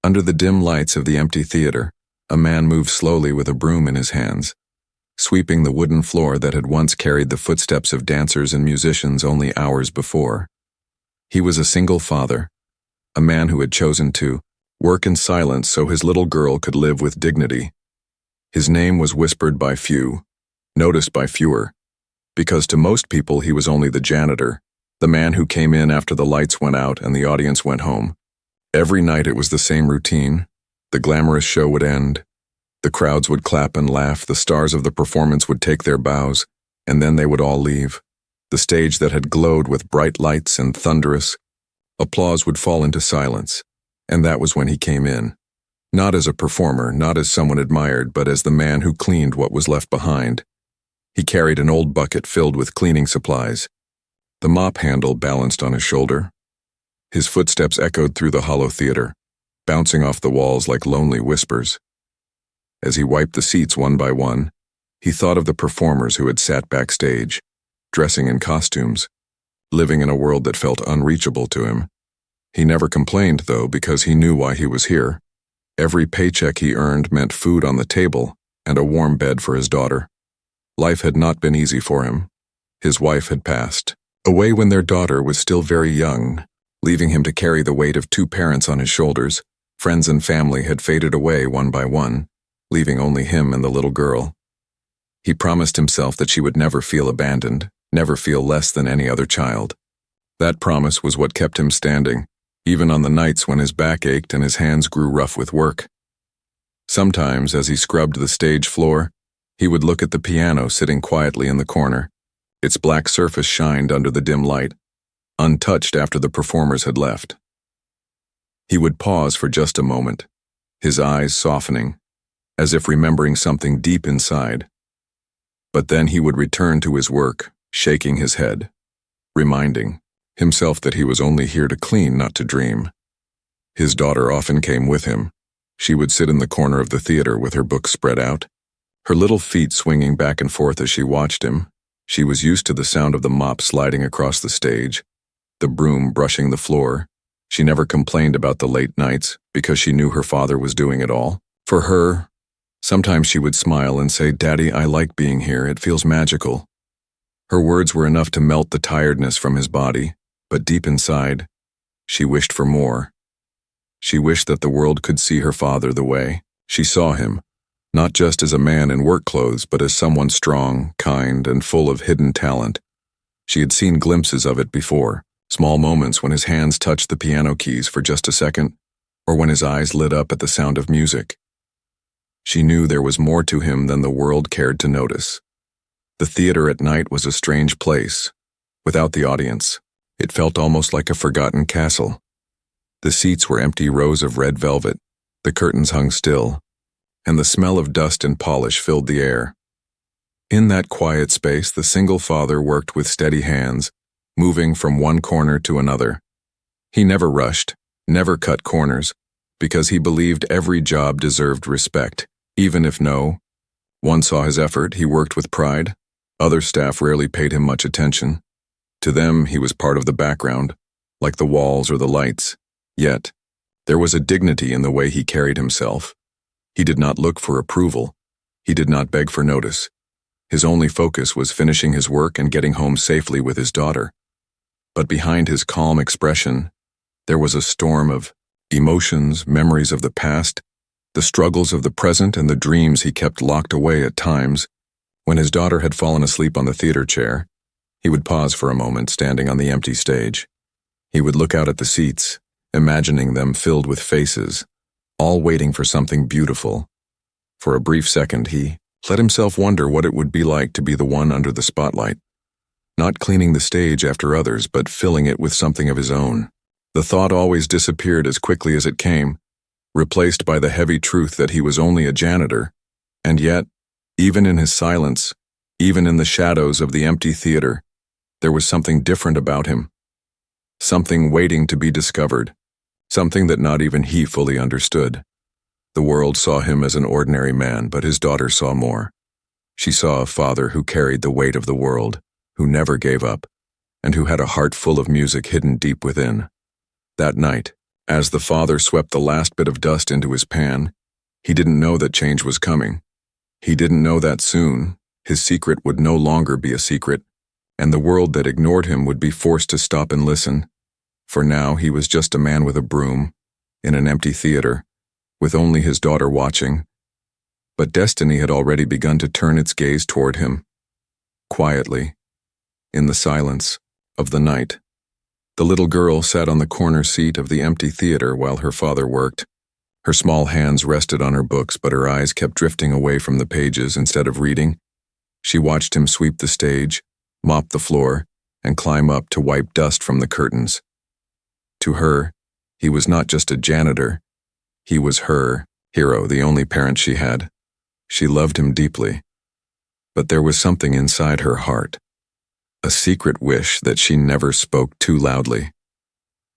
Under the dim lights of the empty theater, a man moved slowly with a broom in his hands, sweeping the wooden floor that had once carried the footsteps of dancers and musicians only hours before. He was a single father, a man who had chosen to work in silence so his little girl could live with dignity. His name was whispered by few, noticed by fewer, because to most people he was only the janitor, the man who came in after the lights went out and the audience went home. Every night it was the same routine. The glamorous show would end. The crowds would clap and laugh, the stars of the performance would take their bows, and then they would all leave. The stage that had glowed with bright lights and thunderous applause would fall into silence, and that was when he came in. Not as a performer, not as someone admired, but as the man who cleaned what was left behind. He carried an old bucket filled with cleaning supplies, the mop handle balanced on his shoulder. His footsteps echoed through the hollow theater, bouncing off the walls like lonely whispers. As he wiped the seats one by one, he thought of the performers who had sat backstage, dressing in costumes, living in a world that felt unreachable to him. He never complained, though, because he knew why he was here. Every paycheck he earned meant food on the table and a warm bed for his daughter. Life had not been easy for him. His wife had passed away when their daughter was still very young, leaving him to carry the weight of two parents on his shoulders. Friends and family had faded away one by one, leaving only him and the little girl. He promised himself that she would never feel abandoned, never feel less than any other child. That promise was what kept him standing, even on the nights when his back ached and his hands grew rough with work. Sometimes, as he scrubbed the stage floor, he would look at the piano sitting quietly in the corner. Its black surface shined under the dim light, untouched after the performers had left. He would pause for just a moment, his eyes softening, as if remembering something deep inside. But then he would return to his work, shaking his head, reminding himself that he was only here to clean, not to dream. His daughter often came with him. She would sit in the corner of the theater with her books spread out, her little feet swinging back and forth as she watched him. She was used to the sound of the mop sliding across the stage, the broom brushing the floor. She never complained about the late nights because she knew her father was doing it all. For her, sometimes she would smile and say, "Daddy, I like being here. It feels magical." Her words were enough to melt the tiredness from his body, but deep inside, she wished for more. She wished that the world could see her father the way she saw him, not just as a man in work clothes, but as someone strong, kind, and full of hidden talent. She had seen glimpses of it before, small moments when his hands touched the piano keys for just a second, or when his eyes lit up at the sound of music. She knew there was more to him than the world cared to notice. The theater at night was a strange place. Without the audience, it felt almost like a forgotten castle. The seats were empty rows of red velvet, the curtains hung still, and the smell of dust and polish filled the air. In that quiet space, the single father worked with steady hands, moving from one corner to another. He never rushed, never cut corners, because he believed every job deserved respect, even if one saw his effort. He worked with pride. Other staff rarely paid him much attention. To them, he was part of the background, like the walls or the lights. Yet, there was a dignity in the way he carried himself. He did not look for approval. He did not beg for notice. His only focus was finishing his work and getting home safely with his daughter. But behind his calm expression, there was a storm of emotions, memories of the past, the struggles of the present, and the dreams he kept locked away at times. When his daughter had fallen asleep on the theater chair, he would pause for a moment, standing on the empty stage. He would look out at the seats, imagining them filled with faces, all waiting for something beautiful. For a brief second, he let himself wonder what it would be like to be the one under the spotlight, not cleaning the stage after others, but filling it with something of his own. The thought always disappeared as quickly as it came, replaced by the heavy truth that he was only a janitor. And yet, even in his silence, even in the shadows of the empty theater, there was something different about him. Something waiting to be discovered. Something that not even he fully understood. The world saw him as an ordinary man, but his daughter saw more. She saw a father who carried the weight of the world, who never gave up, and who had a heart full of music hidden deep within. That night, As the father swept the last bit of dust into his pan, he didn't know that change was coming. He didn't know that soon, his secret would no longer be a secret, and the world that ignored him would be forced to stop and listen. For now he was just a man with a broom, in an empty theater, with only his daughter watching. But destiny had already begun to turn its gaze toward him. Quietly, in the silence of the night, the little girl sat on the corner seat of the empty theater while her father worked. Her small hands rested on her books, but her eyes kept drifting away from the pages instead of reading. She watched him sweep the stage, mop the floor, and climb up to wipe dust from the curtains. To her, he was not just a janitor. He was her hero, the only parent she had. She loved him deeply. But there was something inside her heart, a secret wish that she never spoke too loudly.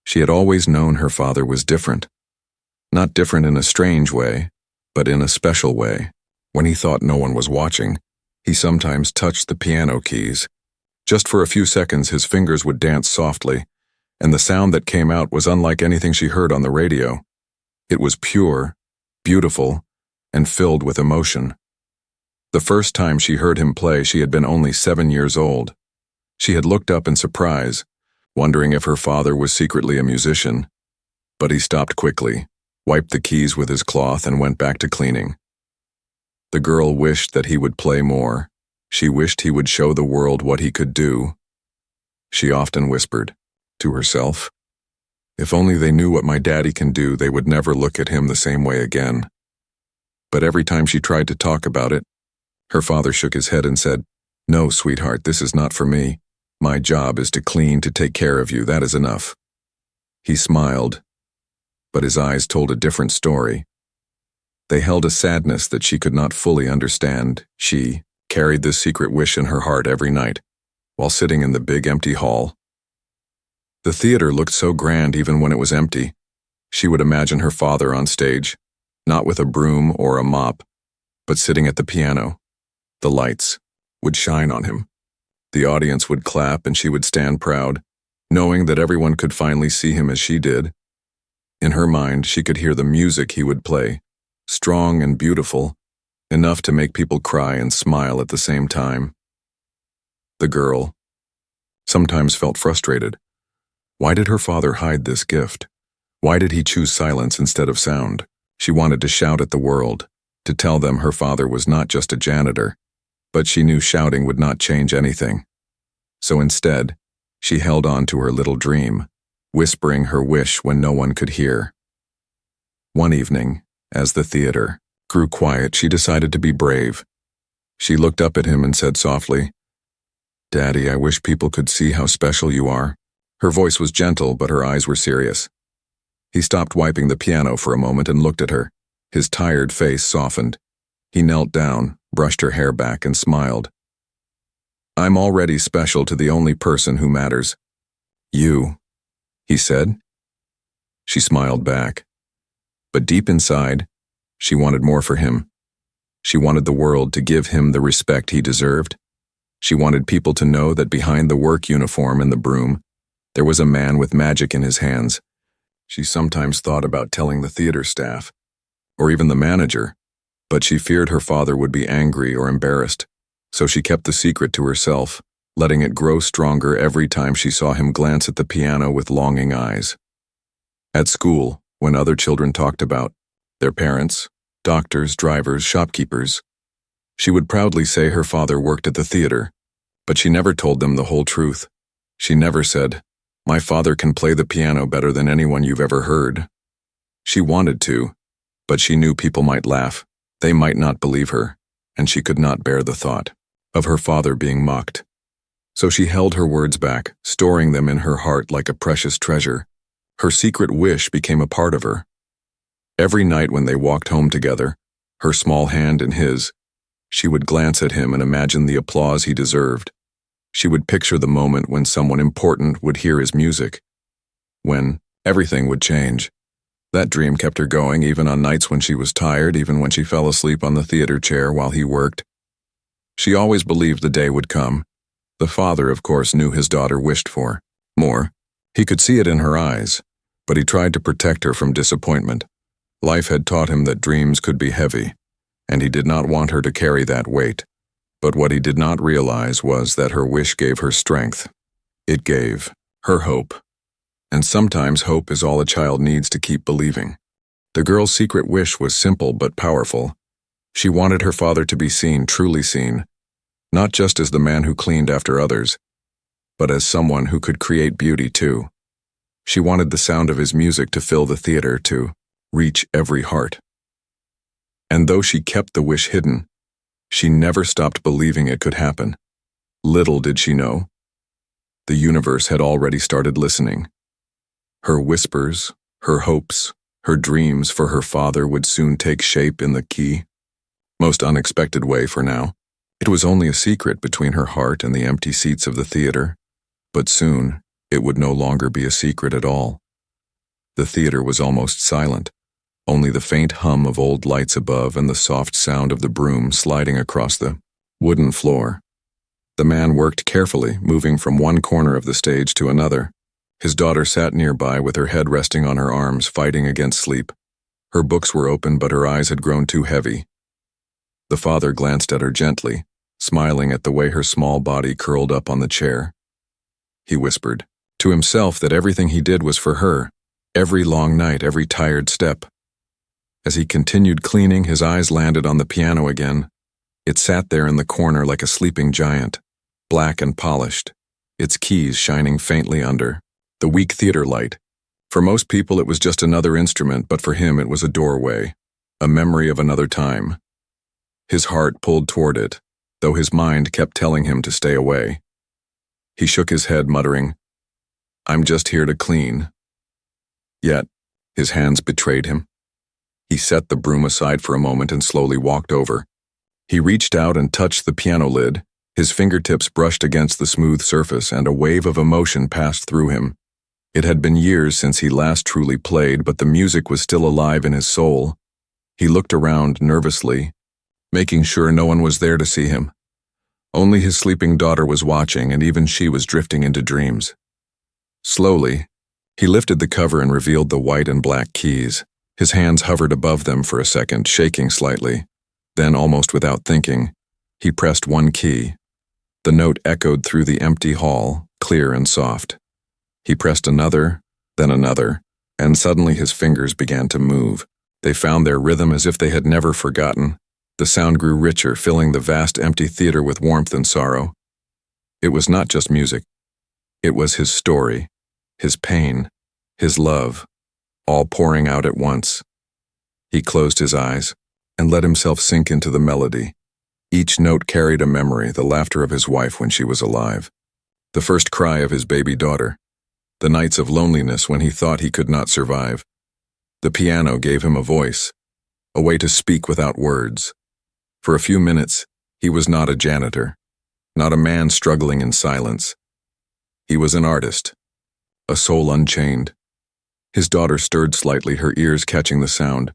She had always known her father was different. Not different in a strange way, but in a special way. When he thought no one was watching, he sometimes touched the piano keys. Just for a few seconds, his fingers would dance softly, and the sound that came out was unlike anything she heard on the radio. It was pure, beautiful, and filled with emotion. The first time she heard him play, she had been only 7 years old. She had looked up in surprise, wondering if her father was secretly a musician. But he stopped quickly, wiped the keys with his cloth, and went back to cleaning. The girl wished that he would play more. She wished he would show the world what he could do. She often whispered, to herself, "If only they knew what my daddy can do, they would never look at him the same way again." But every time she tried to talk about it, her father shook his head and said, "No, sweetheart, this is not for me. My job is to clean, to take care of you, that is enough." He smiled, but his eyes told a different story. They held a sadness that she could not fully understand. She carried this secret wish in her heart every night, while sitting in the big empty hall. The theater looked so grand even when it was empty. She would imagine her father on stage, not with a broom or a mop, but sitting at the piano. The lights would shine on him. The audience would clap and she would stand proud, knowing that everyone could finally see him as she did. In her mind, she could hear the music he would play, strong and beautiful, enough to make people cry and smile at the same time. The girl sometimes felt frustrated. Why did her father hide this gift? Why did he choose silence instead of sound? She wanted to shout at the world, to tell them her father was not just a janitor, but she knew shouting would not change anything. So instead, she held on to her little dream, whispering her wish when no one could hear. One evening, as the theater grew quiet, she decided to be brave. She looked up at him and said softly, "Daddy, I wish people could see how special you are." Her voice was gentle, but her eyes were serious. He stopped wiping the piano for a moment and looked at her. His tired face softened. He knelt down, brushed her hair back, and smiled. "I'm already special to the only person who matters. You," he said. She smiled back. But deep inside, she wanted more for him. She wanted the world to give him the respect he deserved. She wanted people to know that behind the work uniform and the broom, there was a man with magic in his hands. She sometimes thought about telling the theater staff, or even the manager, but she feared her father would be angry or embarrassed, so she kept the secret to herself, letting it grow stronger every time she saw him glance at the piano with longing eyes. At school, when other children talked about their parents, doctors, drivers, shopkeepers, she would proudly say her father worked at the theater, but she never told them the whole truth. She never said, "My father can play the piano better than anyone you've ever heard." She wanted to, but she knew people might laugh. They might not believe her, and she could not bear the thought of her father being mocked. So she held her words back, storing them in her heart like a precious treasure. Her secret wish became a part of her. Every night when they walked home together, her small hand in his, she would glance at him and imagine the applause he deserved. She would picture the moment when someone important would hear his music, when everything would change. That dream kept her going even on nights when she was tired, even when she fell asleep on the theater chair while he worked. She always believed the day would come. The father, of course, knew his daughter wished for more. He could see it in her eyes, but he tried to protect her from disappointment. Life had taught him that dreams could be heavy, and he did not want her to carry that weight. But what he did not realize was that her wish gave her strength. It gave her hope. And sometimes hope is all a child needs to keep believing. The girl's secret wish was simple but powerful. She wanted her father to be seen, truly seen, not just as the man who cleaned after others, but as someone who could create beauty too. She wanted the sound of his music to fill the theater, to reach every heart. And though she kept the wish hidden, she never stopped believing it could happen. Little did she know, the universe had already started listening. Her whispers, her hopes, her dreams for her father would soon take shape in the most unexpected way for now. It was only a secret between her heart and the empty seats of the theater, but soon it would no longer be a secret at all. The theater was almost silent, only the faint hum of old lights above and the soft sound of the broom sliding across the wooden floor. The man worked carefully, moving from one corner of the stage to another. His daughter sat nearby with her head resting on her arms, fighting against sleep. Her books were open, but her eyes had grown too heavy. The father glanced at her gently, smiling at the way her small body curled up on the chair. He whispered to himself that everything he did was for her, every long night, every tired step. As he continued cleaning, his eyes landed on the piano again. It sat there in the corner like a sleeping giant, black and polished, its keys shining faintly under the weak theater light. For most people it was just another instrument, but for him it was a doorway, a memory of another time. His heart pulled toward it, though his mind kept telling him to stay away. He shook his head, muttering, "I'm just here to clean." Yet, his hands betrayed him. He set the broom aside for a moment and slowly walked over. He reached out and touched the piano lid. His fingertips brushed against the smooth surface, and a wave of emotion passed through him. It had been years since he last truly played, but the music was still alive in his soul. He looked around nervously, making sure no one was there to see him. Only his sleeping daughter was watching, and even she was drifting into dreams. Slowly, he lifted the cover and revealed the white and black keys. His hands hovered above them for a second, shaking slightly. Then, almost without thinking, he pressed one key. The note echoed through the empty hall, clear and soft. He pressed another, then another, and suddenly his fingers began to move. They found their rhythm as if they had never forgotten. The sound grew richer, filling the vast empty theater with warmth and sorrow. It was not just music. It was his story, his pain, his love, all pouring out at once. He closed his eyes and let himself sink into the melody. Each note carried a memory, the laughter of his wife when she was alive, the first cry of his baby daughter, the nights of loneliness when he thought he could not survive. The piano gave him a voice, a way to speak without words. For a few minutes, he was not a janitor, not a man struggling in silence. He was an artist, a soul unchained. His daughter stirred slightly, her ears catching the sound.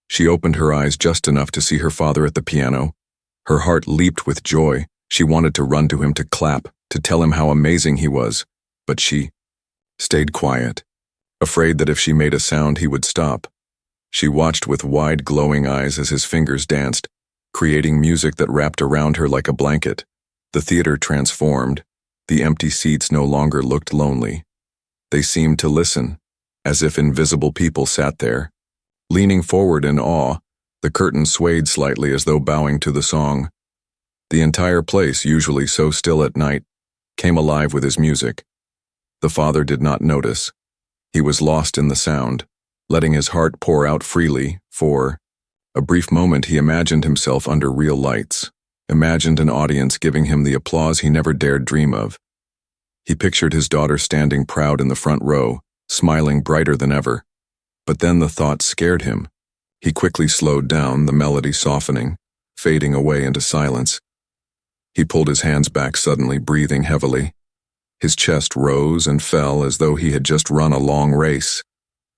She opened her eyes just enough to see her father at the piano. Her heart leaped with joy. She wanted to run to him, to clap, to tell him how amazing he was. But she stayed quiet, afraid that if she made a sound he would stop. She watched with wide, glowing eyes as his fingers danced, creating music that wrapped around her like a blanket. The theater transformed. The empty seats no longer looked lonely. They seemed to listen, as if invisible people sat there. Leaning forward in awe, the curtain swayed slightly as though bowing to the song. The entire place, usually so still at night, came alive with his music. The father did not notice. He was lost in the sound, letting his heart pour out freely. For a brief moment he imagined himself under real lights, imagined an audience giving him the applause he never dared dream of. He pictured his daughter standing proud in the front row, smiling brighter than ever. But then the thought scared him. He quickly slowed down, the melody softening, fading away into silence. He pulled his hands back suddenly, breathing heavily. His chest rose and fell as though he had just run a long race.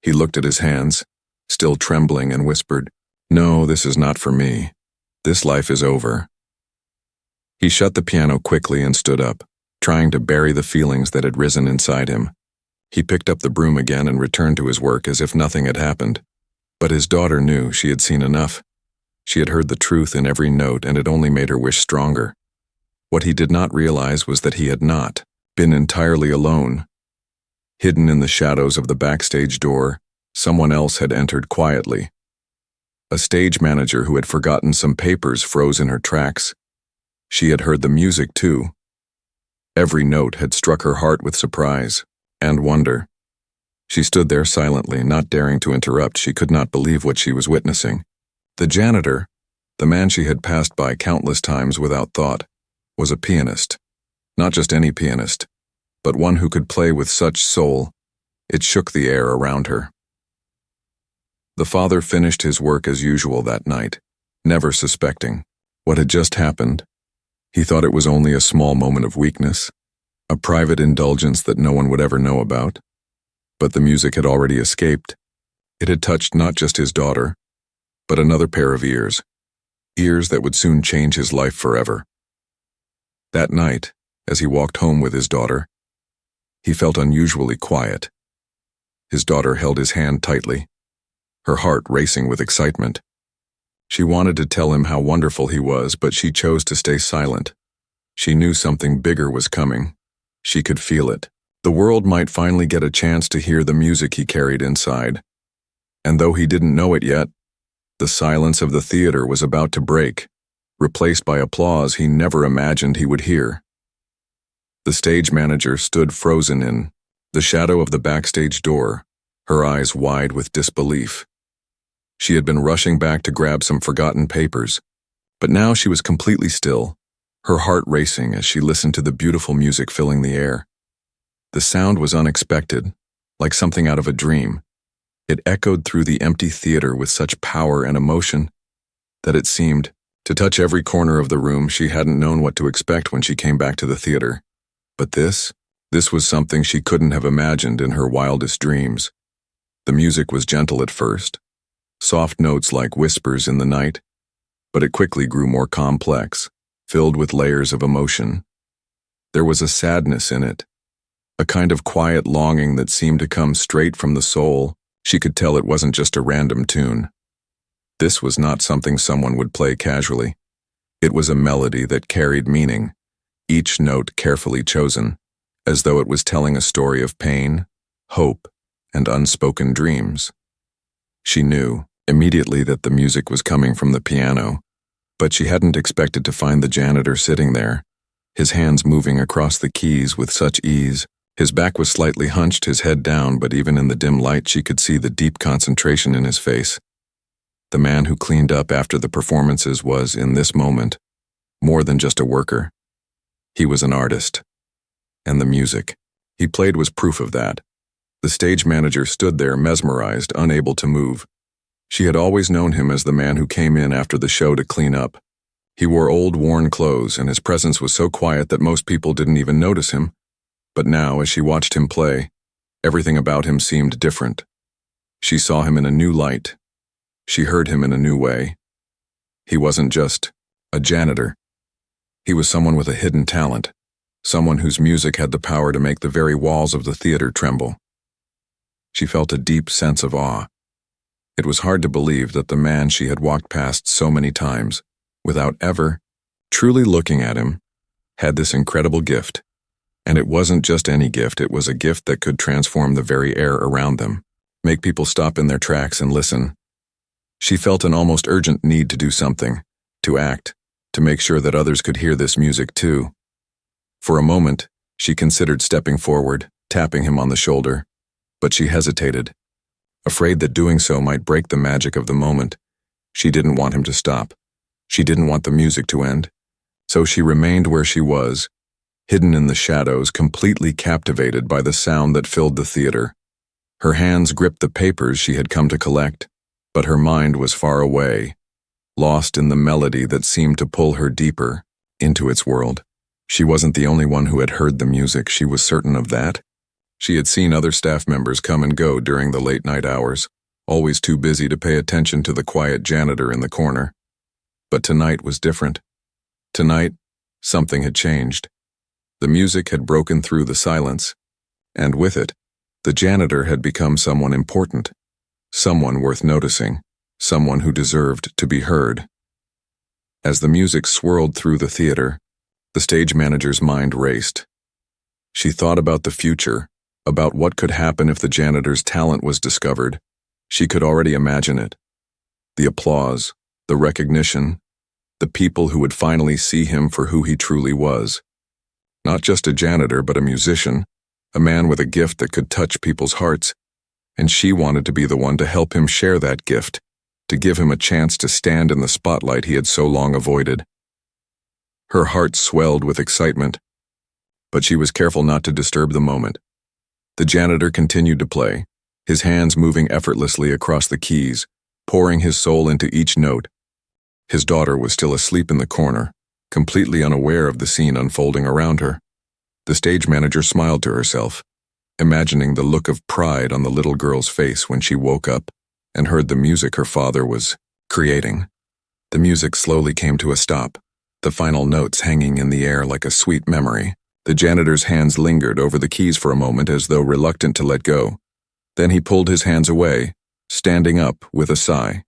He looked at his hands, still trembling, and whispered, "No, this is not for me. This life is over." He shut the piano quickly and stood up, trying to bury the feelings that had risen inside him. He picked up the broom again and returned to his work as if nothing had happened. But his daughter knew she had seen enough. She had heard the truth in every note, and it only made her wish stronger. What he did not realize was that he had not been entirely alone. Hidden in the shadows of the backstage door, someone else had entered quietly. A stage manager who had forgotten some papers froze in her tracks. She had heard the music too. Every note had struck her heart with surprise and wonder. She stood there silently, not daring to interrupt. She could not believe what she was witnessing. The janitor, the man she had passed by countless times without thought, was a pianist. Not just any pianist, but one who could play with such soul, it shook the air around her. The father finished his work as usual that night, never suspecting what had just happened. He thought it was only a small moment of weakness, a private indulgence that no one would ever know about. But the music had already escaped. It had touched not just his daughter, but another pair of ears that would soon change his life forever. That night, as he walked home with his daughter, he felt unusually quiet. His daughter held his hand tightly, her heart racing with excitement. She wanted to tell him how wonderful he was, but she chose to stay silent. She knew something bigger was coming. She could feel it. The world might finally get a chance to hear the music he carried inside. And though he didn't know it yet, the silence of the theater was about to break, replaced by applause he never imagined he would hear. The stage manager stood frozen in the shadow of the backstage door, her eyes wide with disbelief. She had been rushing back to grab some forgotten papers, but now she was completely still, her heart racing as she listened to the beautiful music filling the air. The sound was unexpected, like something out of a dream. It echoed through the empty theater with such power and emotion that it seemed to touch every corner of the room. She hadn't known what to expect when she came back to the theater. But this was something she couldn't have imagined in her wildest dreams. The music was gentle at first, soft notes like whispers in the night, but it quickly grew more complex, filled with layers of emotion. There was a sadness in it, a kind of quiet longing that seemed to come straight from the soul. She could tell it wasn't just a random tune. This was not something someone would play casually. It was a melody that carried meaning, each note carefully chosen, as though it was telling a story of pain, hope, and unspoken dreams. She knew immediately that the music was coming from the piano, but she hadn't expected to find the janitor sitting there, his hands moving across the keys with such ease. His back was slightly hunched, his head down, but even in the dim light she could see the deep concentration in his face. The man who cleaned up after the performances was, in this moment, more than just a worker. He was an artist. And the music he played was proof of that. The stage manager stood there mesmerized, unable to move. She had always known him as the man who came in after the show to clean up. He wore old, worn clothes, and his presence was so quiet that most people didn't even notice him. But now, as she watched him play, everything about him seemed different. She saw him in a new light. She heard him in a new way. He wasn't just a janitor. He was someone with a hidden talent, someone whose music had the power to make the very walls of the theater tremble. She felt a deep sense of awe. It was hard to believe that the man she had walked past so many times, without ever truly looking at him, had this incredible gift. And it wasn't just any gift, it was a gift that could transform the very air around them, make people stop in their tracks and listen. She felt an almost urgent need to do something, to act, to make sure that others could hear this music too. For a moment, she considered stepping forward, tapping him on the shoulder, but she hesitated, afraid that doing so might break the magic of the moment. She didn't want him to stop. She didn't want the music to end. So she remained where she was, hidden in the shadows, completely captivated by the sound that filled the theater. Her hands gripped the papers she had come to collect, but her mind was far away, lost in the melody that seemed to pull her deeper into its world. She wasn't the only one who had heard the music, she was certain of that. She had seen other staff members come and go during the late-night hours, always too busy to pay attention to the quiet janitor in the corner. But tonight was different. Tonight, something had changed. The music had broken through the silence, and with it, The janitor had become someone important, someone worth noticing, someone who deserved to be heard. As the music swirled through the theater, the stage manager's mind raced. She thought about the future, about what could happen if the janitor's talent was discovered. She could already imagine it. The applause, the recognition, the people who would finally see him for who he truly was. Not just a janitor, but a musician, a man with a gift that could touch people's hearts, and she wanted to be the one to help him share that gift, to give him a chance to stand in the spotlight he had so long avoided. Her heart swelled with excitement, but she was careful not to disturb the moment. The janitor continued to play, his hands moving effortlessly across the keys, pouring his soul into each note. His daughter was still asleep in the corner, completely unaware of the scene unfolding around her. The stage manager smiled to herself, imagining the look of pride on the little girl's face when she woke up and heard the music her father was creating. The music slowly came to a stop, the final notes hanging in the air like a sweet memory. The janitor's hands lingered over the keys for a moment as though reluctant to let go. Then he pulled his hands away, standing up with a sigh.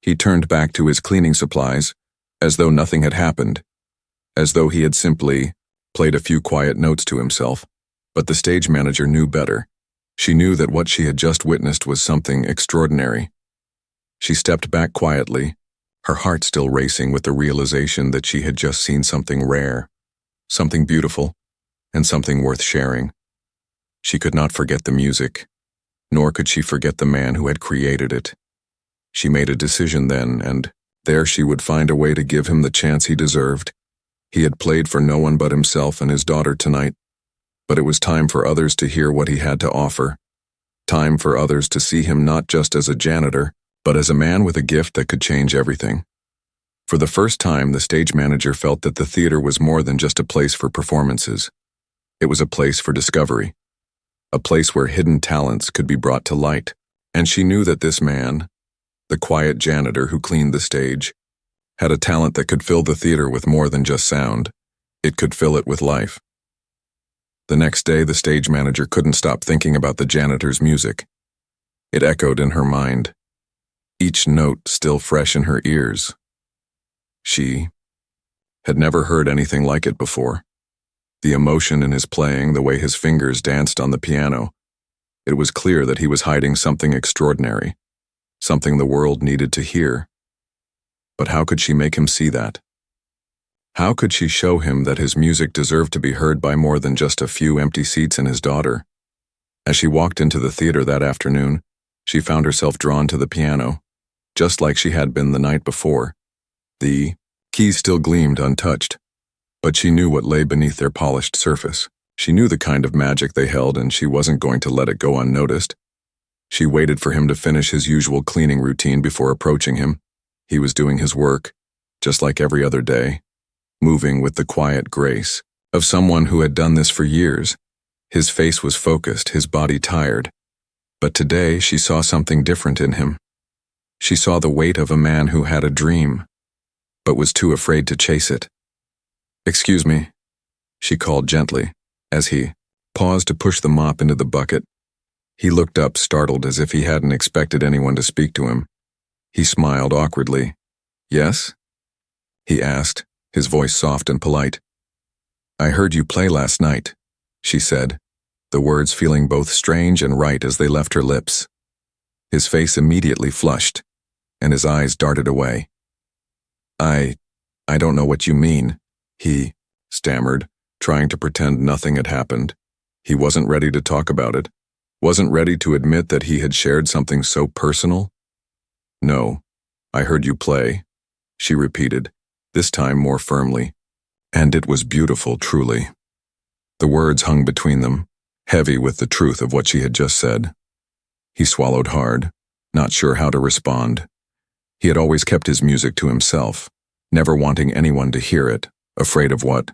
He turned back to his cleaning supplies, as though nothing had happened, as though he had simply played a few quiet notes to himself. But the stage manager knew better. She knew that what she had just witnessed was something extraordinary. She stepped back quietly, her heart still racing with the realization that she had just seen something rare, something beautiful, and something worth sharing. She could not forget the music, nor could she forget the man who had created it. She made a decision then, and there she would find a way to give him the chance he deserved. He had played for no one but himself and his daughter tonight, but it was time for others to hear what he had to offer. Time for others to see him not just as a janitor, but as a man with a gift that could change everything. For the first time, the stage manager felt that the theater was more than just a place for performances. It was a place for discovery, a place where hidden talents could be brought to light. And she knew that this man, the quiet janitor who cleaned the stage, had a talent that could fill the theater with more than just sound. It could fill it with life. The next day, the stage manager couldn't stop thinking about the janitor's music. It echoed in her mind, each note still fresh in her ears. She had never heard anything like it before. The emotion in his playing, the way his fingers danced on the piano. It was clear that he was hiding something extraordinary, something the world needed to hear. But how could she make him see that? How could she show him that his music deserved to be heard by more than just a few empty seats and his daughter? As she walked into the theater that afternoon, she found herself drawn to the piano, just like she had been the night before. The keys still gleamed untouched, but she knew what lay beneath their polished surface. She knew the kind of magic they held, and she wasn't going to let it go unnoticed. She waited for him to finish his usual cleaning routine before approaching him. He was doing his work, just like every other day, moving with the quiet grace of someone who had done this for years. His face was focused, his body tired. But today she saw something different in him. She saw the weight of a man who had a dream, but was too afraid to chase it. "Excuse me," she called gently, as he paused to push the mop into the bucket. He looked up, startled, as if he hadn't expected anyone to speak to him. He smiled awkwardly. "Yes?" he asked, his voice soft and polite. "I heard you play last night," she said, the words feeling both strange and right as they left her lips. His face immediately flushed, and his eyes darted away. I don't know what you mean," he stammered, trying to pretend nothing had happened. He wasn't ready to talk about it, wasn't ready to admit that he had shared something so personal. "No, I heard you play," she repeated, this time more firmly. "And it was beautiful, truly." The words hung between them, heavy with the truth of what she had just said. He swallowed hard, not sure how to respond. He had always kept his music to himself, never wanting anyone to hear it, afraid of what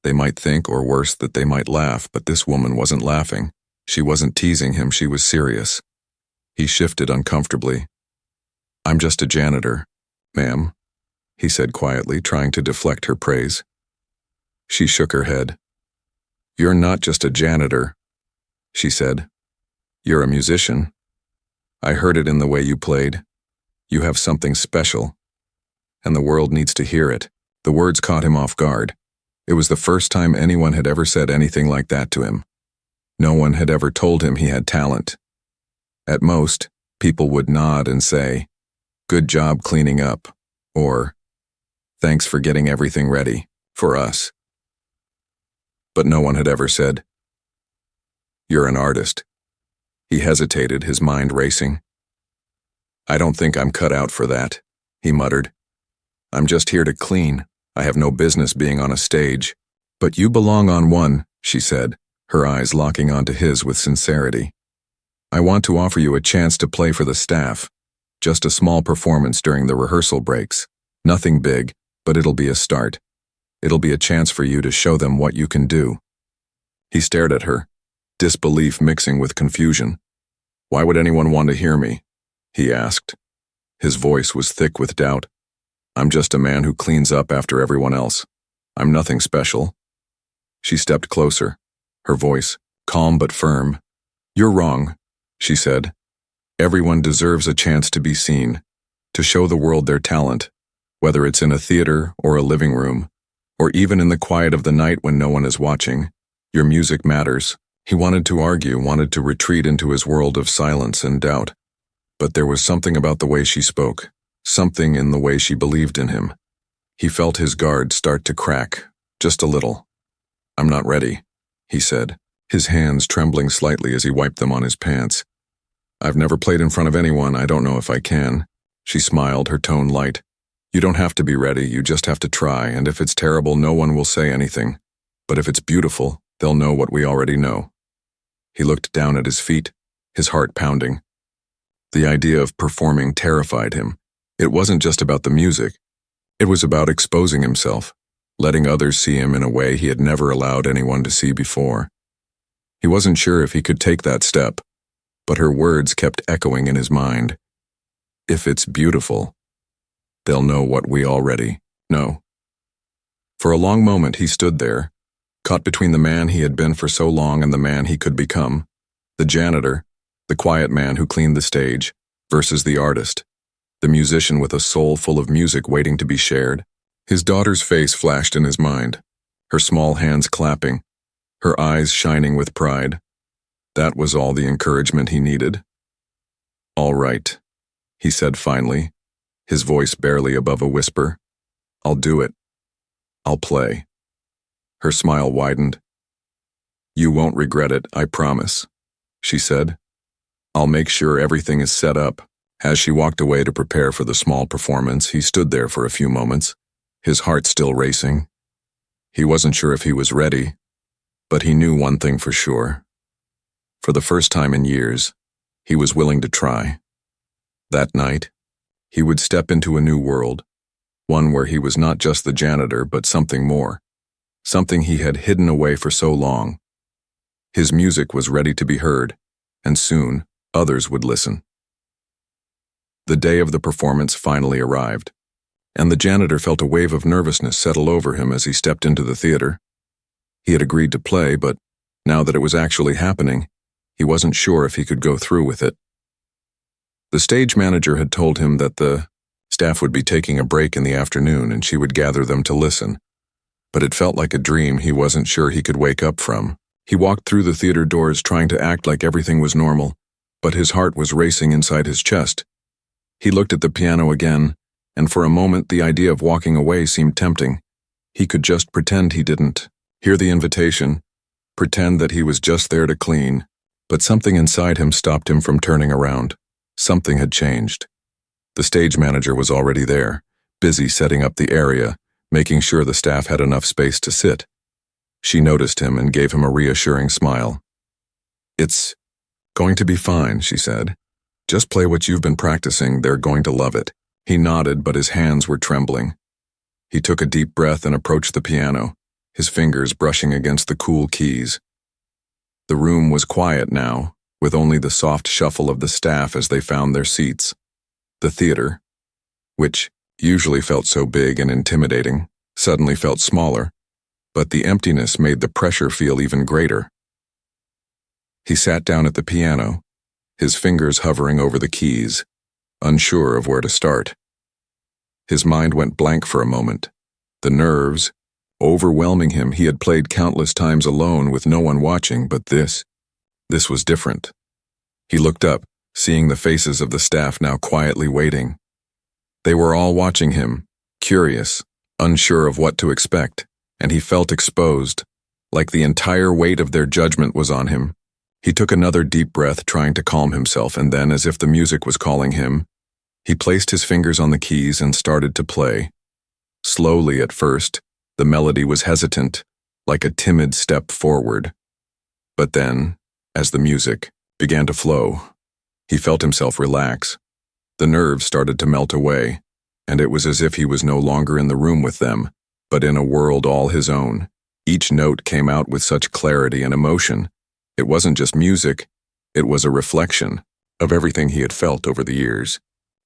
they might think, or worse, that they might laugh. But this woman wasn't laughing. She wasn't teasing him, she was serious. He shifted uncomfortably. "I'm just a janitor, ma'am," he said quietly, trying to deflect her praise. She shook her head. "You're not just a janitor. she said. "You're a musician. I heard it in the way you played. You have something special, and the world needs to hear it." The words caught him off guard. It was the first time anyone had ever said anything like that to him. No one had ever told him he had talent. At most, people would nod and say, "Good job cleaning up," or "Thanks for getting everything ready for us." But no one had ever said, "You're an artist." He hesitated, his mind racing. "I don't think I'm cut out for that," he muttered. "I'm just here to clean. I have no business being on a stage." "But you belong on one," she said, her eyes locking onto his with sincerity. "I want to offer you a chance to play for the staff. Just a small performance during the rehearsal breaks. Nothing big, but it'll be a start. It'll be a chance for you to show them what you can do." He stared at her, disbelief mixing with confusion. "Why would anyone want to hear me?" he asked. His voice was thick with doubt. "I'm just a man who cleans up after everyone else. I'm nothing special." She stepped closer, her voice calm but firm. "You're wrong," she said. "Everyone deserves a chance to be seen, to show the world their talent, whether it's in a theater or a living room, or even in the quiet of the night when no one is watching. Your music matters." He wanted to argue, wanted to retreat into his world of silence and doubt. But there was something about the way she spoke, something in the way she believed in him. He felt his guard start to crack, just a little. "I'm not ready," he said, his hands trembling slightly as he wiped them on his pants. "I've never played in front of anyone. I don't know if I can." She smiled, her tone light. "You don't have to be ready, you just have to try, and if it's terrible, no one will say anything. But if it's beautiful, they'll know what we already know." He looked down at his feet, his heart pounding. The idea of performing terrified him. It wasn't just about the music. It was about exposing himself, letting others see him in a way he had never allowed anyone to see before. He wasn't sure if he could take that step, but her words kept echoing in his mind. "If it's beautiful, they'll know what we already know." For a long moment he stood there, caught between the man he had been for so long and the man he could become, the janitor, the quiet man who cleaned the stage, versus the artist, the musician with a soul full of music waiting to be shared. His daughter's face flashed in his mind, her small hands clapping, her eyes shining with pride. That was all the encouragement he needed. "All right," he said finally, his voice barely above a whisper. "I'll do it. I'll play." Her smile widened. "You won't regret it, I promise," she said. "I'll make sure everything is set up." As she walked away to prepare for the small performance, he stood there for a few moments, his heart still racing. He wasn't sure if he was ready, but he knew one thing for sure. For the first time in years, he was willing to try. That night, he would step into a new world, one where he was not just the janitor but something more, something he had hidden away for so long. His music was ready to be heard, and soon others would listen. The day of the performance finally arrived, and the janitor felt a wave of nervousness settle over him as he stepped into the theater. He had agreed to play, but now that it was actually happening, he wasn't sure if he could go through with it. The stage manager had told him that the staff would be taking a break in the afternoon and she would gather them to listen, but it felt like a dream he wasn't sure he could wake up from. He walked through the theater doors trying to act like everything was normal, but his heart was racing inside his chest. He looked at the piano again, and for a moment the idea of walking away seemed tempting. He could just pretend he didn't hear the invitation, pretend that he was just there to clean, but something inside him stopped him from turning around. Something had changed. The stage manager was already there, busy setting up the area, making sure the staff had enough space to sit. She noticed him and gave him a reassuring smile. "It's going to be fine," she said. "Just play what you've been practicing, they're going to love it." He nodded, but his hands were trembling. He took a deep breath and approached the piano, his fingers brushing against the cool keys. The room was quiet now, with only the soft shuffle of the staff as they found their seats. The theater, which usually felt so big and intimidating, suddenly felt smaller, but the emptiness made the pressure feel even greater. He sat down at the piano, his fingers hovering over the keys, unsure of where to start. His mind went blank for a moment. The nerves, overwhelming him. He had played countless times alone with no one watching, but this was different. He looked up, seeing the faces of the staff now quietly waiting. They were all watching him, curious, unsure of what to expect, and he felt exposed, like the entire weight of their judgment was on him. He took another deep breath, trying to calm himself, and then, as if the music was calling him, he placed his fingers on the keys and started to play. Slowly at first, the melody was hesitant, like a timid step forward. But then, as the music began to flow, he felt himself relax. The nerves started to melt away, and it was as if he was no longer in the room with them, but in a world all his own. Each note came out with such clarity and emotion. It wasn't just music, it was a reflection of everything he had felt over the years.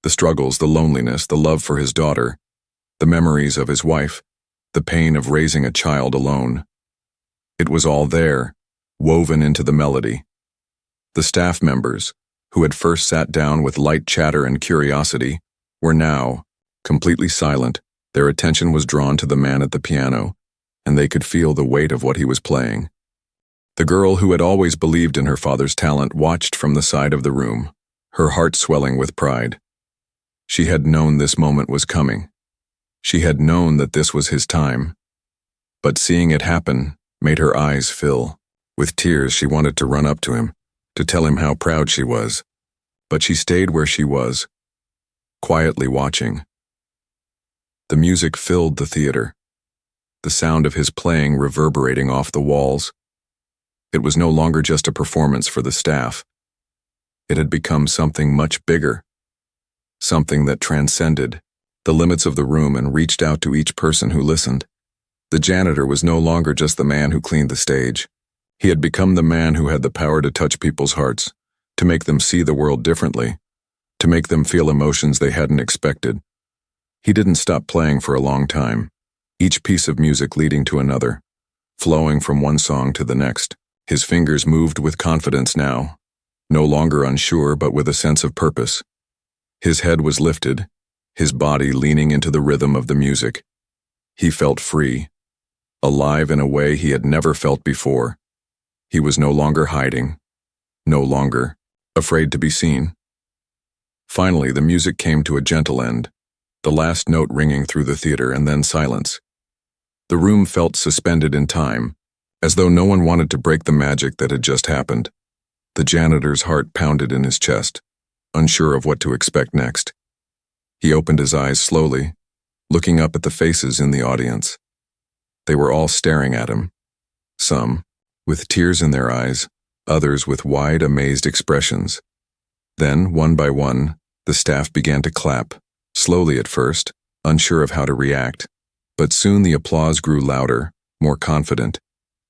The struggles, the loneliness, the love for his daughter, the memories of his wife, the pain of raising a child alone. It was all there, woven into the melody. The staff members, who had first sat down with light chatter and curiosity, were now completely silent. Their attention was drawn to the man at the piano, and they could feel the weight of what he was playing. The girl, who had always believed in her father's talent, watched from the side of the room, her heart swelling with pride. She had known this moment was coming. She had known that this was his time. But seeing it happen made her eyes fill. With tears, she wanted to run up to him, to tell him how proud she was. But she stayed where she was, quietly watching. The music filled the theater, the sound of his playing reverberating off the walls. It was no longer just a performance for the staff. It had become something much bigger, something that transcended the limits of the room and reached out to each person who listened. The janitor was no longer just the man who cleaned the stage. He had become the man who had the power to touch people's hearts, to make them see the world differently, to make them feel emotions they hadn't expected. He didn't stop playing for a long time, each piece of music leading to another, flowing from one song to the next. His fingers moved with confidence now, no longer unsure but with a sense of purpose. His head was lifted, his body leaning into the rhythm of the music. He felt free, alive in a way he had never felt before. He was no longer hiding, no longer afraid to be seen. Finally, the music came to a gentle end, the last note ringing through the theater, and then silence. The room felt suspended in time, as though no one wanted to break the magic that had just happened. The janitor's heart pounded in his chest, unsure of what to expect next. He opened his eyes slowly, looking up at the faces in the audience. They were all staring at him, some with tears in their eyes, others with wide, amazed expressions. Then, one by one, the staff began to clap, slowly at first, unsure of how to react. But soon the applause grew louder, more confident.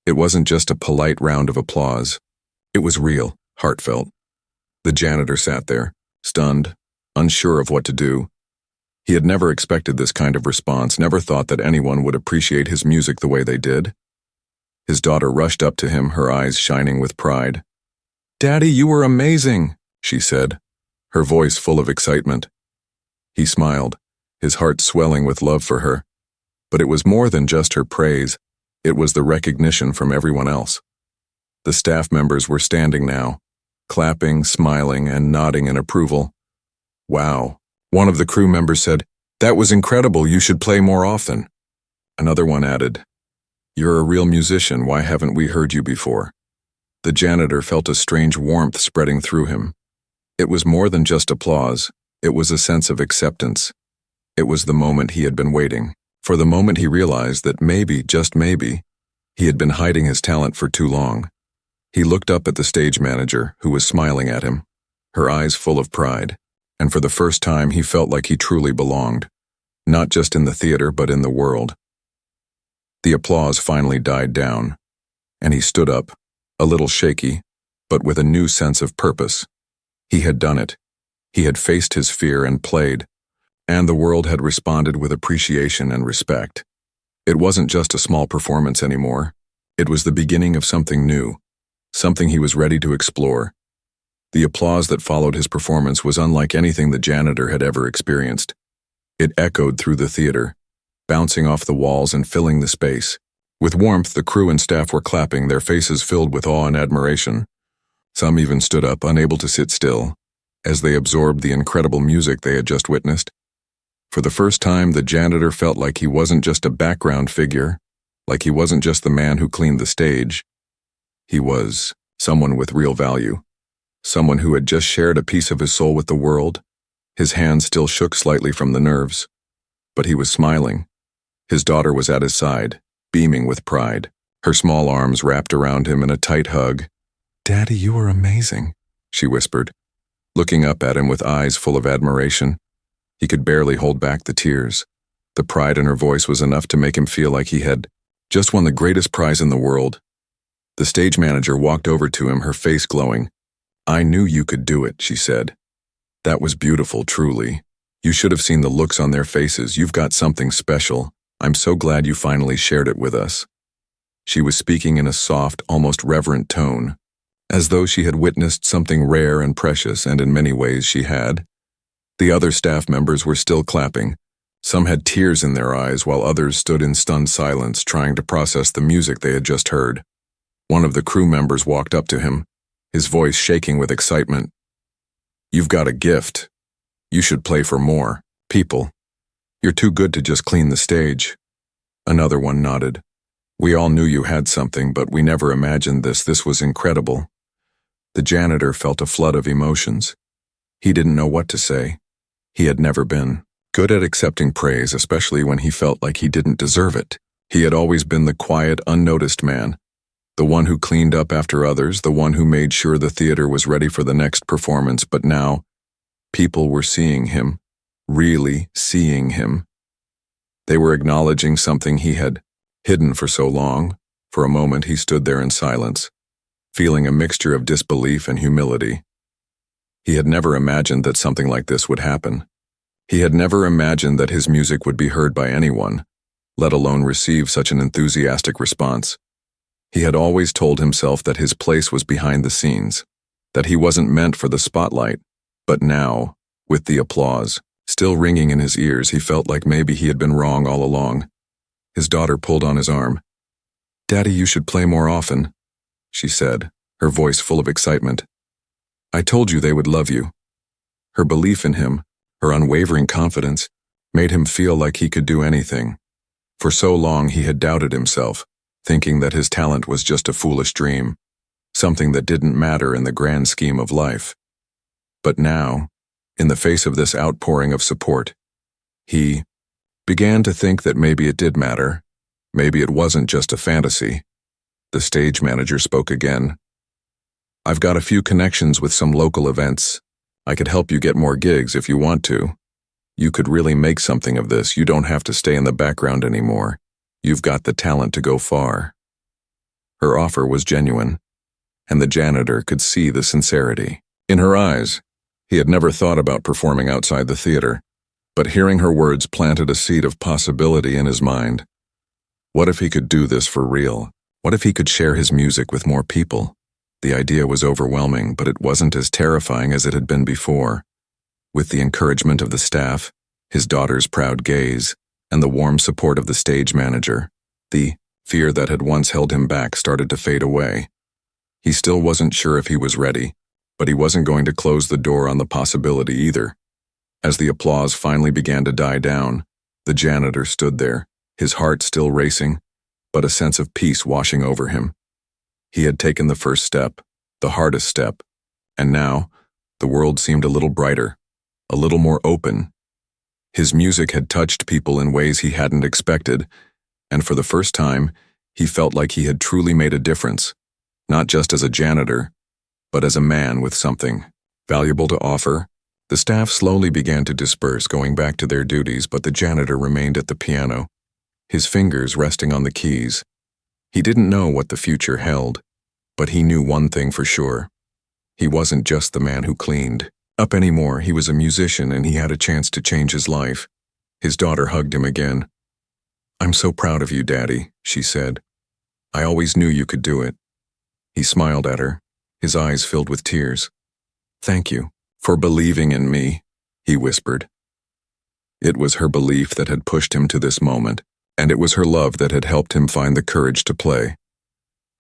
It wasn't just a polite round of applause. It was real, heartfelt. The janitor sat there, stunned, unsure of what to do. He had never expected this kind of response, never thought that anyone would appreciate his music the way they did. His daughter rushed up to him, her eyes shining with pride. "Daddy, you were amazing," she said, her voice full of excitement. He smiled, his heart swelling with love for her. But it was more than just her praise. It was the recognition from everyone else. The staff members were standing now, clapping, smiling, and nodding in approval. "Wow," one of the crew members said. "That was incredible. You should play more often." Another one added, "You're a real musician. Why haven't we heard you before?" The janitor felt a strange warmth spreading through him. It was more than just applause. It was a sense of acceptance. It was the moment he had been waiting. For the moment he realized that maybe, just maybe, he had been hiding his talent for too long. He looked up at the stage manager, who was smiling at him, her eyes full of pride, and for the first time he felt like he truly belonged, not just in the theater but in the world. The applause finally died down, and he stood up, a little shaky, but with a new sense of purpose. He had done it. He had faced his fear and played, and the world had responded with appreciation and respect. It wasn't just a small performance anymore. It was the beginning of something new, something he was ready to explore. The applause that followed his performance was unlike anything the janitor had ever experienced. It echoed through the theater, bouncing off the walls and filling the space. With warmth, the crew and staff were clapping, their faces filled with awe and admiration. Some even stood up, unable to sit still, as they absorbed the incredible music they had just witnessed. For the first time, the janitor felt like he wasn't just a background figure, like he wasn't just the man who cleaned the stage. He was someone with real value, someone who had just shared a piece of his soul with the world. His hands still shook slightly from the nerves, but he was smiling. His daughter was at his side, beaming with pride, her small arms wrapped around him in a tight hug. "Daddy, you are amazing," she whispered, looking up at him with eyes full of admiration. He could barely hold back the tears. The pride in her voice was enough to make him feel like he had just won the greatest prize in the world. The stage manager walked over to him, her face glowing. "I knew you could do it," she said. "That was beautiful, truly. You should have seen the looks on their faces. You've got something special. I'm so glad you finally shared it with us." She was speaking in a soft, almost reverent tone, as though she had witnessed something rare and precious, and in many ways she had. The other staff members were still clapping. Some had tears in their eyes, while others stood in stunned silence, trying to process the music they had just heard. One of the crew members walked up to him, his voice shaking with excitement. "You've got a gift. You should play for more people. You're too good to just clean the stage." Another one nodded. "We all knew you had something, but we never imagined this. This was incredible." The janitor felt a flood of emotions. He didn't know what to say. He had never been good at accepting praise, especially when he felt like he didn't deserve it. He had always been the quiet, unnoticed man, the one who cleaned up after others, the one who made sure the theater was ready for the next performance. But now, people were seeing him, really seeing him. They were acknowledging something he had hidden for so long. For a moment, he stood there in silence, feeling a mixture of disbelief and humility. He had never imagined that something like this would happen. He had never imagined that his music would be heard by anyone, let alone receive such an enthusiastic response. He had always told himself that his place was behind the scenes, that he wasn't meant for the spotlight. But now, with the applause still ringing in his ears, he felt like maybe he had been wrong all along. His daughter pulled on his arm. "Daddy, you should play more often," she said, her voice full of excitement. "I told you they would love you." Her belief in him, her unwavering confidence, made him feel like he could do anything. For so long he had doubted himself, thinking that his talent was just a foolish dream, something that didn't matter in the grand scheme of life. But now, in the face of this outpouring of support, he began to think that maybe it did matter. Maybe it wasn't just a fantasy. The stage manager spoke again. "I've got a few connections with some local events. I could help you get more gigs if you want to. You could really make something of this. You don't have to stay in the background anymore. You've got the talent to go far." Her offer was genuine, and the janitor could see the sincerity in her eyes. He had never thought about performing outside the theater, but hearing her words planted a seed of possibility in his mind. What if he could do this for real? What if he could share his music with more people? The idea was overwhelming, but it wasn't as terrifying as it had been before. With the encouragement of the staff, his daughter's proud gaze, and the warm support of the stage manager, the fear that had once held him back started to fade away. He still wasn't sure if he was ready, but he wasn't going to close the door on the possibility either. As the applause finally began to die down, the janitor stood there, his heart still racing, but a sense of peace washing over him. He had taken the first step, the hardest step, and now the world seemed a little brighter, a little more open. His music had touched people in ways he hadn't expected, and for the first time, he felt like he had truly made a difference, not just as a janitor, but as a man with something valuable to offer. The staff slowly began to disperse, going back to their duties, but the janitor remained at the piano, his fingers resting on the keys. He didn't know what the future held, but he knew one thing for sure. He wasn't just the man who cleaned up anymore. He was a musician, and he had a chance to change his life. His daughter hugged him again. "I'm so proud of you, Daddy," she said. "I always knew you could do it." He smiled at her, his eyes filled with tears. "Thank you for believing in me," he whispered. It was her belief that had pushed him to this moment, and it was her love that had helped him find the courage to play.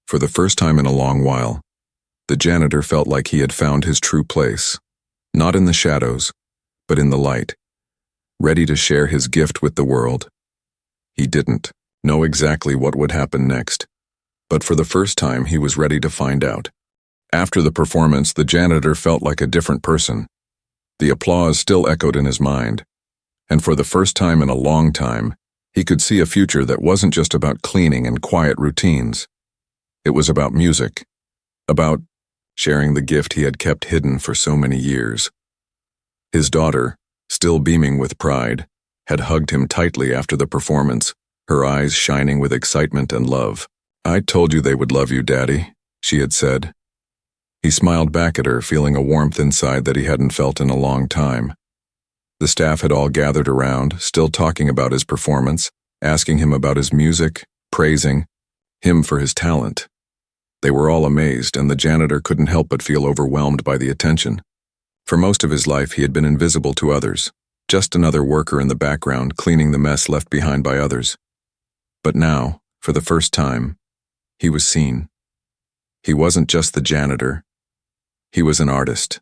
For the first time in a long while, the janitor felt like he had found his true place, not in the shadows, but in the light, ready to share his gift with the world. He didn't know exactly what would happen next, but for the first time he was ready to find out. After the performance, the janitor felt like a different person. The applause still echoed in his mind, and for the first time in a long time, he could see a future that wasn't just about cleaning and quiet routines. It was about music, about sharing the gift he had kept hidden for so many years. His daughter, still beaming with pride, had hugged him tightly after the performance, her eyes shining with excitement and love. "I told you they would love you, Daddy," she had said. He smiled back at her, feeling a warmth inside that he hadn't felt in a long time. The staff had all gathered around, still talking about his performance, asking him about his music, praising him for his talent. They were all amazed, and the janitor couldn't help but feel overwhelmed by the attention. For most of his life, he had been invisible to others, just another worker in the background, cleaning the mess left behind by others. But now, for the first time, he was seen. He wasn't just the janitor. He was an artist.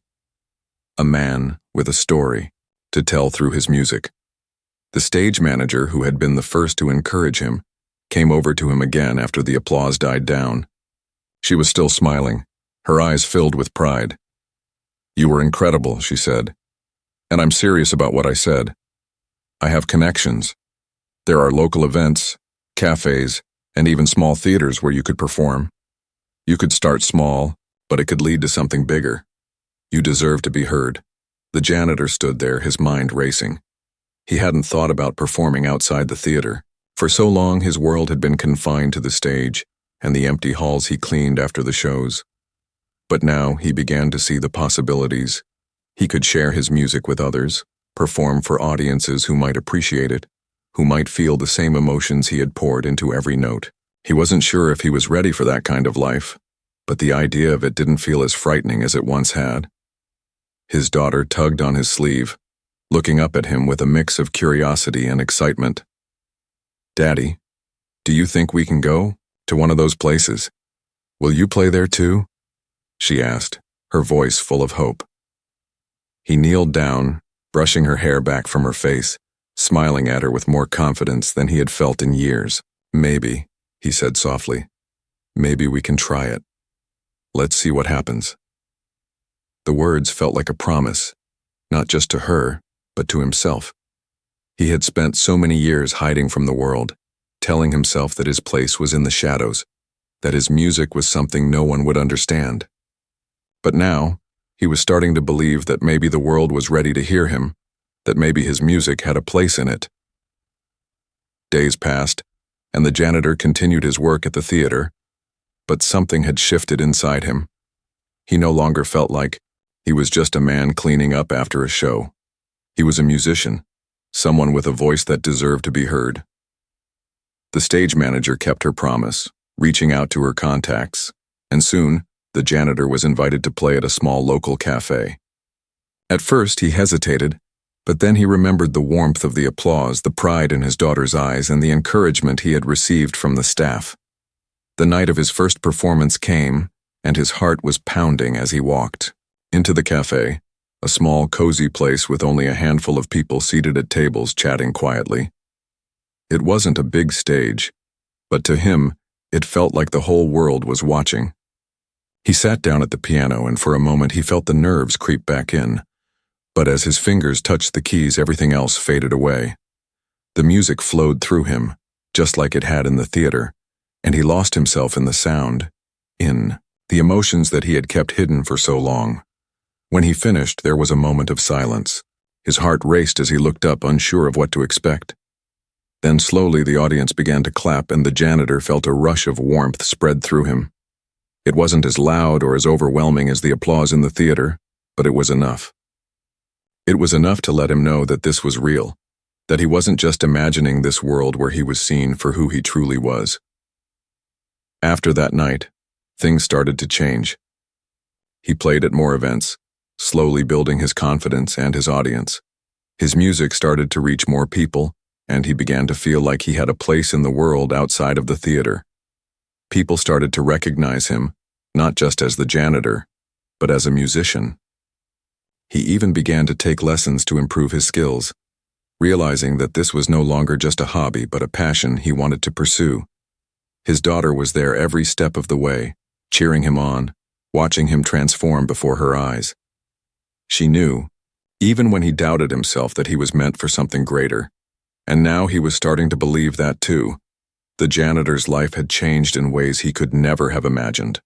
A man with a story to tell through his music. The stage manager, who had been the first to encourage him, came over to him again after the applause died down. She was still smiling, her eyes filled with pride. "You were incredible," she said. "And I'm serious about what I said. I have connections. There are local events, cafes, and even small theaters where you could perform. You could start small, but it could lead to something bigger. You deserve to be heard." The janitor stood there, his mind racing. He hadn't thought about performing outside the theater. For so long, his world had been confined to the stage and the empty halls he cleaned after the shows. But now he began to see the possibilities. He could share his music with others, perform for audiences who might appreciate it, who might feel the same emotions he had poured into every note. He wasn't sure if he was ready for that kind of life, but the idea of it didn't feel as frightening as it once had. His daughter tugged on his sleeve, looking up at him with a mix of curiosity and excitement. "Daddy, do you think we can go to one of those places? Will you play there too?" she asked, her voice full of hope. He kneeled down, brushing her hair back from her face, smiling at her with more confidence than he had felt in years. "Maybe," he said softly. "Maybe we can try it. Let's see what happens." The words felt like a promise, not just to her, but to himself. He had spent so many years hiding from the world, telling himself that his place was in the shadows, that his music was something no one would understand. But now, he was starting to believe that maybe the world was ready to hear him, that maybe his music had a place in it. Days passed, and the janitor continued his work at the theater, but something had shifted inside him. He no longer felt like he was just a man cleaning up after a show. He was a musician, someone with a voice that deserved to be heard. The stage manager kept her promise, reaching out to her contacts, and soon, the janitor was invited to play at a small local cafe. At first, he hesitated, but then he remembered the warmth of the applause, the pride in his daughter's eyes, and the encouragement he had received from the staff. The night of his first performance came, and his heart was pounding as he walked into the cafe, a small, cozy place with only a handful of people seated at tables chatting quietly. It wasn't a big stage, but to him, it felt like the whole world was watching. He sat down at the piano, and for a moment he felt the nerves creep back in. But as his fingers touched the keys, everything else faded away. The music flowed through him, just like it had in the theater, and he lost himself in the sound, in the emotions that he had kept hidden for so long. When he finished, there was a moment of silence. His heart raced as he looked up, unsure of what to expect. Then slowly the audience began to clap, and the janitor felt a rush of warmth spread through him. It wasn't as loud or as overwhelming as the applause in the theater, but it was enough. It was enough to let him know that this was real, that he wasn't just imagining this world where he was seen for who he truly was. After that night, things started to change. He played at more events, slowly building his confidence and his audience. His music started to reach more people, and he began to feel like he had a place in the world outside of the theater. People started to recognize him, not just as the janitor, but as a musician. He even began to take lessons to improve his skills, realizing that this was no longer just a hobby but a passion he wanted to pursue. His daughter was there every step of the way, cheering him on, watching him transform before her eyes. She knew, even when he doubted himself, that he was meant for something greater. And now he was starting to believe that too. The janitor's life had changed in ways he could never have imagined.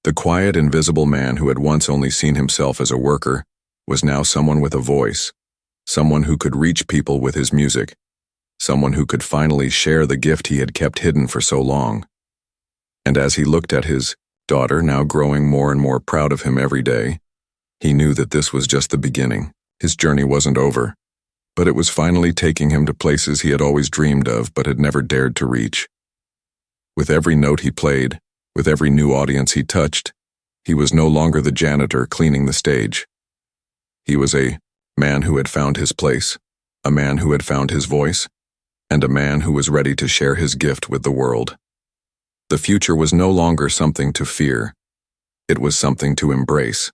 The quiet, invisible man who had once only seen himself as a worker was now someone with a voice, someone who could reach people with his music, someone who could finally share the gift he had kept hidden for so long. And as he looked at his daughter, now growing more and more proud of him every day, he knew that this was just the beginning. His journey wasn't over, but it was finally taking him to places he had always dreamed of but had never dared to reach. With every note he played, with every new audience he touched, he was no longer the janitor cleaning the stage. He was a man who had found his place, a man who had found his voice, and a man who was ready to share his gift with the world. The future was no longer something to fear. It was something to embrace.